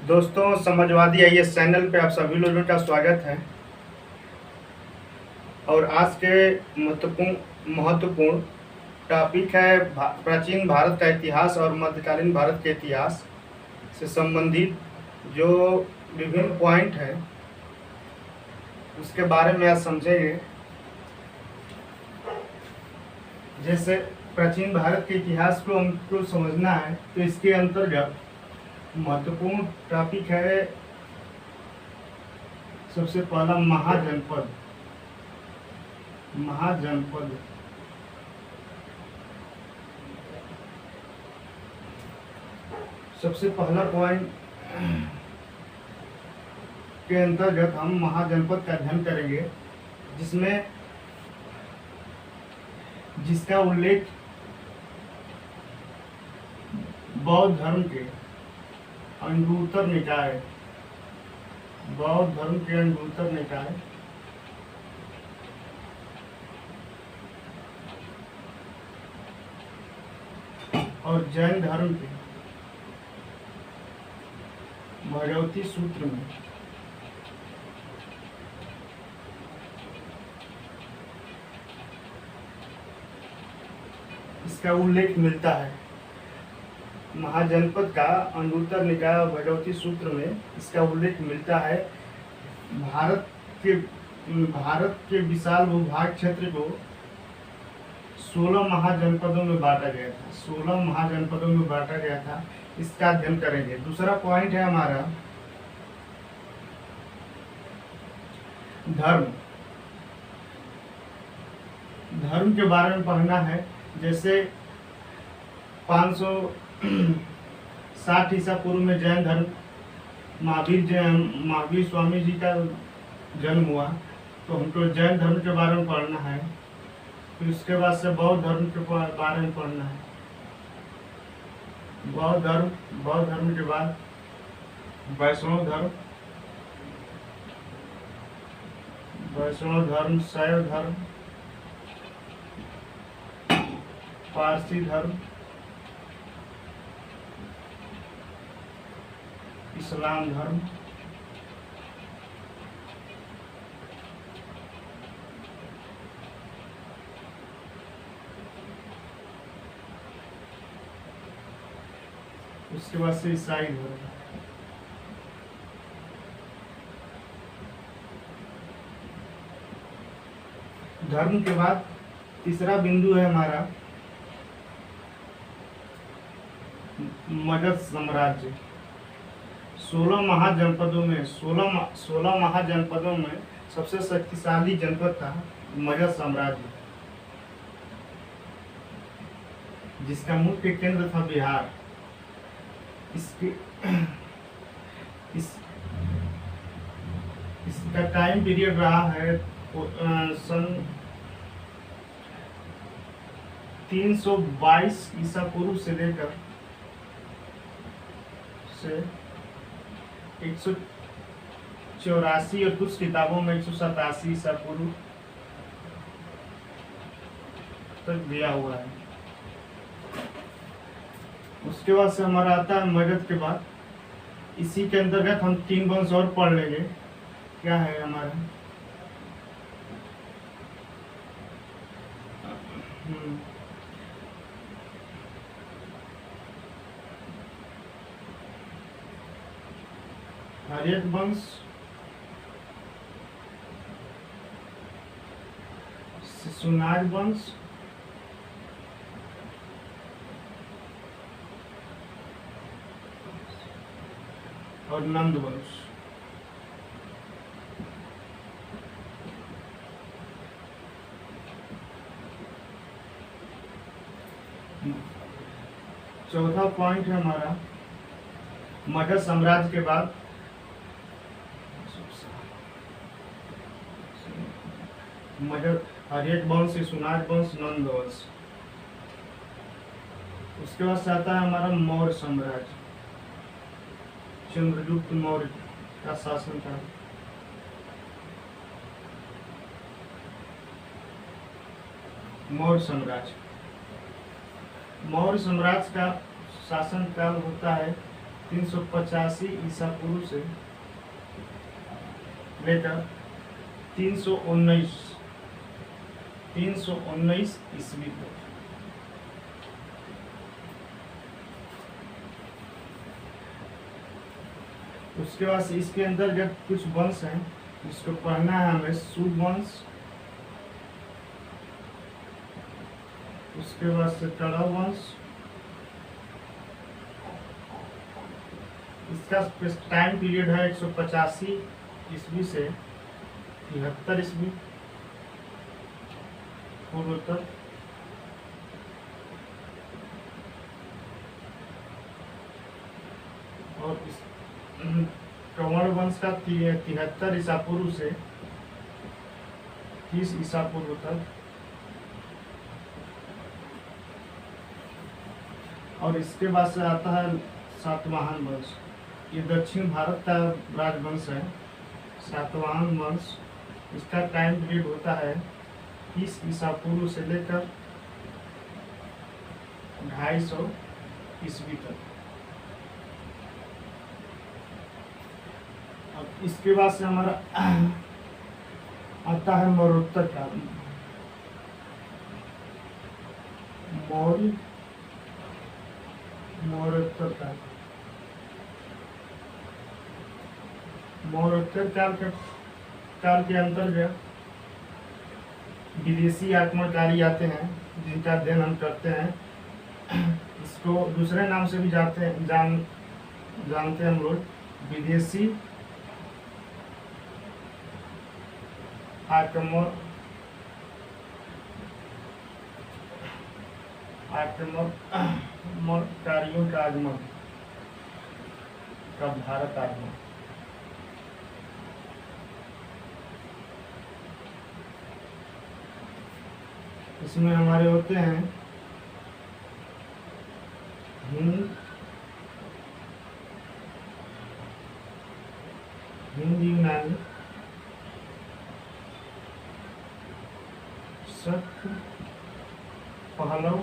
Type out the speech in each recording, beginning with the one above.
दोस्तों, Samajwadi IAS channel पे आप सभी लोगों का स्वागत है। और आज के महत्वपूर्ण टॉपिक है प्राचीन भारत का इतिहास और मध्यकालीन भारत के इतिहास से संबंधित जो विभिन्न पॉइंट है उसके बारे में आज समझेंगे। जैसे प्राचीन भारत के इतिहास को हमको समझना है तो इसके अंतर्गत महत्वपूर्ण टॉपिक है सबसे पहला महाजनपद। सबसे पहला पॉइंट के अंतर्गत हम महाजनपद का अध्ययन करेंगे, जिसका उल्लेख बौद्ध धर्म के अंगुत्तर निकाय और जैन धर्म के भगवती सूत्र में इसका उल्लेख मिलता है। महाजनपद का अंगुत्तर निकाय और भगवती सूत्र में इसका उल्लेख मिलता है। भारत के विशाल भूभाग क्षेत्र को 16 महाजनपदों में बांटा गया था। इसका अध्ययन करेंगे। दूसरा पॉइंट है हमारा धर्म के बारे में पढ़ना है। जैसे 560 ईसा पूर्व में जैन धर्म महावीर स्वामी जी का जन्म हुआ, तो हमको जैन धर्म के बारे में पढ़ना है। फिर उसके बाद से बौद्ध धर्म के बारे में पढ़ना है। बौद्ध धर्म के बाद वैष्णव धर्म, शैव धर्म, पारसी धर्म, इस्लाम धर्म, उसके बाद से ईसाई धर्म। धर्म के बाद तीसरा बिंदु है हमारा मगध साम्राज्य। 16 महाजनपदों में सबसे शक्तिशाली जनपद था मगध साम्राज्य, जिसका मुख्य केंद्र था बिहार। इसका टाइम पीरियड रहा है सन 322 ईसा पूर्व से लेकर 184 और कुछ किताबों में 187 ईसा पूर्व तक दिया हुआ है। उसके बाद से हमारा आता है मगध के बाद। इसी के अंतर्गत हम 3 वंश और पढ़ लेंगे। क्या है हमारा आर्यक वंश, शिशुनाग वंश, और नंद वंश। चौथा पॉइंट है हमारा मगध साम्राज्य के बाद मगध, आर्यक वंश, शिशुनाग वंश, नंद वंश। उसके बाद से आता है हमारा मौर्य साम्राज्य। चंद्रगुप्त मौर्य का शासन था। मौर्य साम्राज्य का शासन काल होता है 385 ईसा पूर्व से लेकर 319 ईस्वी तक। उसके बाद इसके अंतर्गत कुछ वंश हैं जिसको पढ़ना है हमें। सूद वंश, उसके बाद से कड़ा वंश, इसका टाइम पीरियड है 185 ईस्वी से 73 ईस्वी पूर्व तक। और इस कंवर वंश का 73 ईसा पूर्व से 30 ईसा पूर्व तक। और इसके बाद से आता है सातवाहन वंश। ये दक्षिण भारत का राजवंश है। सातवाहन वंश, इसका टाइम पीरियड होता है 30 ईसा पूर्व से लेकर 250 ईस्वी तक। अब इसके बाद से हमारा आता है मौर्योत्तर काल। मौर्योत्तर काल। मौर्योत्तर काल के अंतर्गत विदेशी आक्रमणकारी आते हैं जिनका अध्ययन हम करते हैं। इसको दूसरे नाम से भी जानते हैं हम लोग, विदेशी आक्रमणकारियों का आगमन का भारत आगमन। इसमें हमारे होते हैं हिंद, यूनानी, शक, पहलव,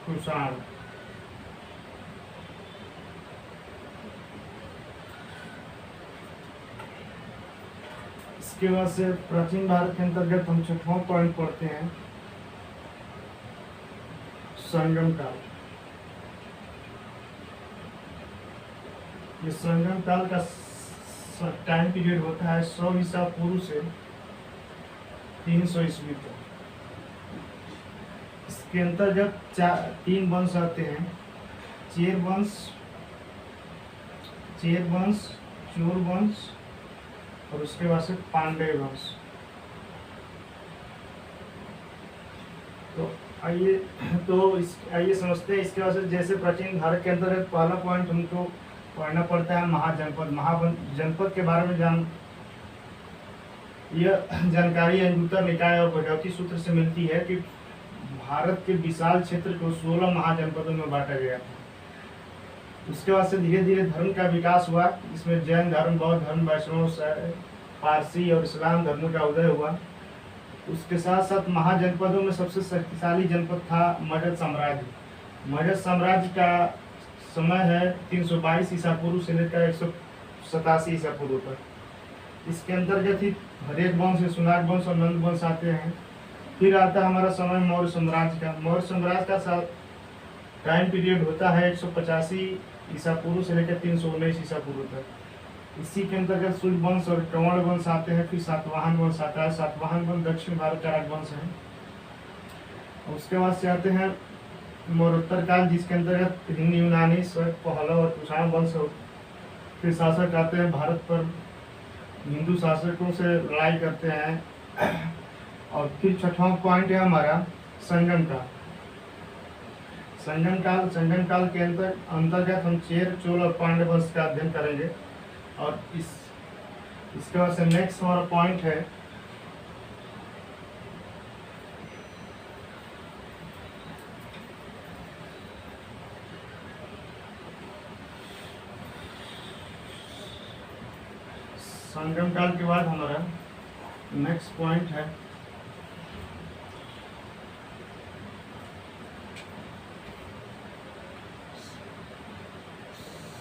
कुषाण। इसके बाद से प्राचीन भारत के अंतर्गत हम छठवां पॉइंट पढ़ते हैं, संगम काल। ये संगम काल का टाइम पीरियड होता है 100 ईसा पूर्व से 300 ईस्वी तक। इसके अंतर्गत 3 वंश आते हैं, चेर वंश, चोर वंश और उसके बाद से पांड्य वंश। तो आइए समझते हैं। इसके बाद से जैसे प्राचीन भारत के अंतर्गत पहला पॉइंट हमको पढ़ना पड़ता है महाजनपद। महाजनपद के बारे में यह जानकारी अंगुत्तर निकाय और भगवती सूत्र से मिलती है कि भारत के विशाल क्षेत्र को 16 महाजनपदों में बांटा गया था। उसके बाद से धीरे धीरे धर्म का विकास हुआ, इसमें जैन धर्म, बौद्ध धर्म, वैष्णव, पारसी और इस्लाम धर्म का उदय हुआ। उसके साथ साथ महाजनपदों में सबसे शक्तिशाली जनपद था मगध साम्राज्य। मगध साम्राज्य का समय है 322 ईसा पूर्व से लेकर 187 ईसा पूर्व तक। इसके अंतर्गत ही हरेक वंश, सुनाग वंश और नंद वंश आते हैं। फिर आता है हमारा समय मौर्य साम्राज्य का। मौर्य साम्राज्य का टाइम पीरियड होता है 185 ईसा पूर्व से लेकर 319 ईसा पूर्व तक। इसी के अंतर्गत सूर्य वंश और कंवर वंश आते हैं। फिर सातवाहन वंश आता है। सातवाहन वंश दक्षिण भारत का राजवंश है। उसके बाद से आते हैं मौर्योत्तर काल, जिसके अंतर्गत हिंद, यूनानी, शक, पहलव और कुषाण वंश। फिर शासक आते हैं भारत पर, हिंदू शासकों से लड़ाई करते हैं। और फिर छठवां पॉइंट है हमारा संगम काल। संगम काल के अंतर्गत हम चेर, चोल और पांड्य वंश का अध्ययन करेंगे। और इसके बाद से नेक्स्ट हमारा पॉइंट है संगम काल के बाद हमारा नेक्स्ट पॉइंट है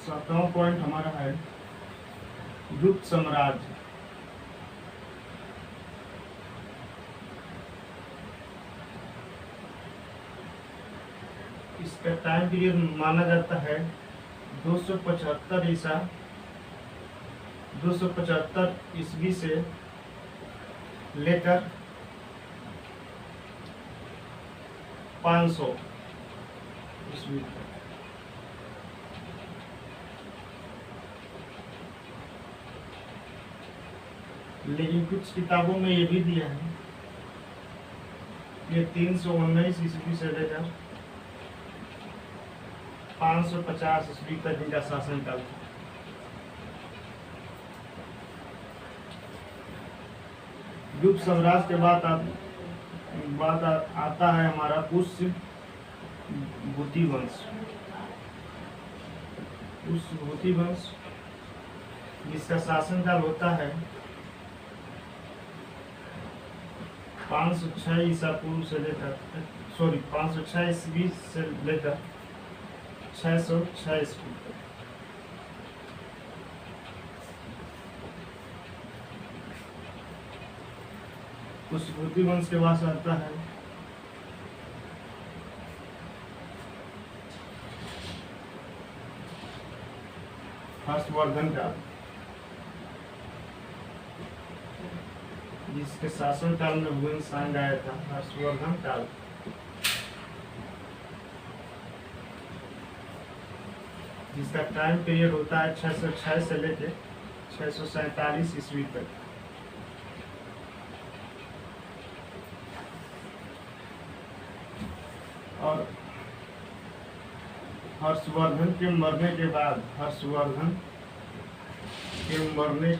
7वां पॉइंट हमारा है गुप्त साम्राज्य। इसका टाइम पीरियड माना जाता है 275 ईस्वी से लेकर 500 ईस्वी तक। लेकिन कुछ किताबों में ये भी दिया है ये 319 ईस्वी से लेकर 550 ईस्वी तक इनका शासनकाल था। गुप्त साम्राज्य के बाद आता है हमारा पुष्यभूति वंश। पुष्यभूति वंश जिसका शासनकाल होता है 506 ईसा पूर्व से लेकर 506 ईस्वी से लेकर 606 ईस्वी तक। पुष्यभूति वंश के बाद आता है हर्षवर्धन काल, जिसके शासन काल में हुएन सांग आया था हर्षवर्धन काल। जिसका टाइम पीरियड होता है 606 से लेकर 647 ईस्वी तक। और हर्षवर्धन के मरने के बाद हर्षवर्धन के मरने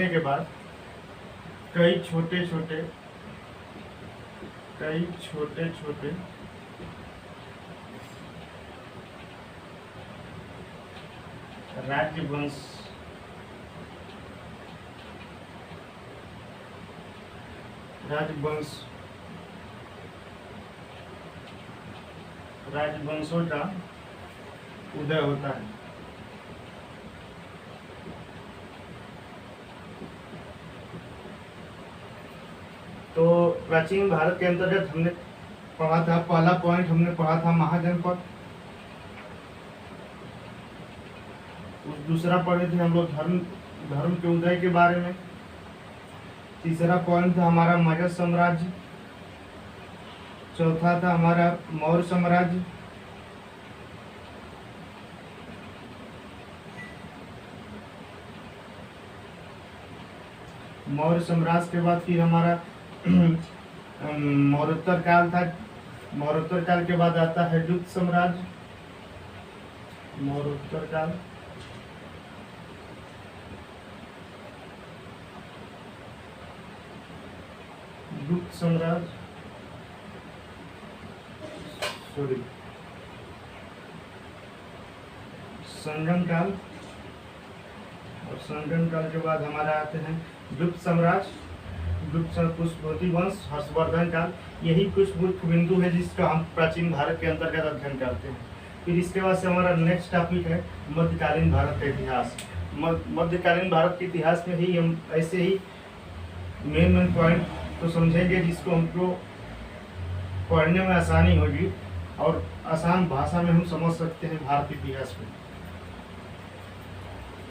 के बाद कई छोटे छोटे राजवंशों का उदय होता है। तो प्राचीन भारत के अंतर्गत हमने पढ़ा था, पहला पॉइंट हमने पढ़ा था महाजनपद। दूसरा पढ़े थे हम लोग धर्म के उदय के बारे में। तीसरा पॉइंट था हमारा मगध साम्राज्य। चौथा था हमारा मौर्य साम्राज्य। मौर्य साम्राज्य के बाद फिर हमारा मौर्योत्तर काल था। मौर्योत्तर काल के बाद आता है गुप्त साम्राज्य। मौर्योत्तर काल गुप्त साम्राज्य संगम काल। और संगम काल के बाद हमारा आते हैं गुप्त साम्राज्य, पुष्यभूति वंश, हर्षवर्धन काल। यही कुछ मुख्य बिंदु है जिसका हम प्राचीन भारत के अंतर्गत अध्ययन करते हैं। फिर इसके बाद से हमारा नेक्स्ट टॉपिक है मध्यकालीन भारत का इतिहास। मध्यकालीन भारत के इतिहास में ही हम ऐसे ही मेन पॉइंट तो समझेंगे जिसको हमको पढ़ने में आसानी होगी और आसान भाषा में हम समझ सकते हैं भारत के इतिहास में।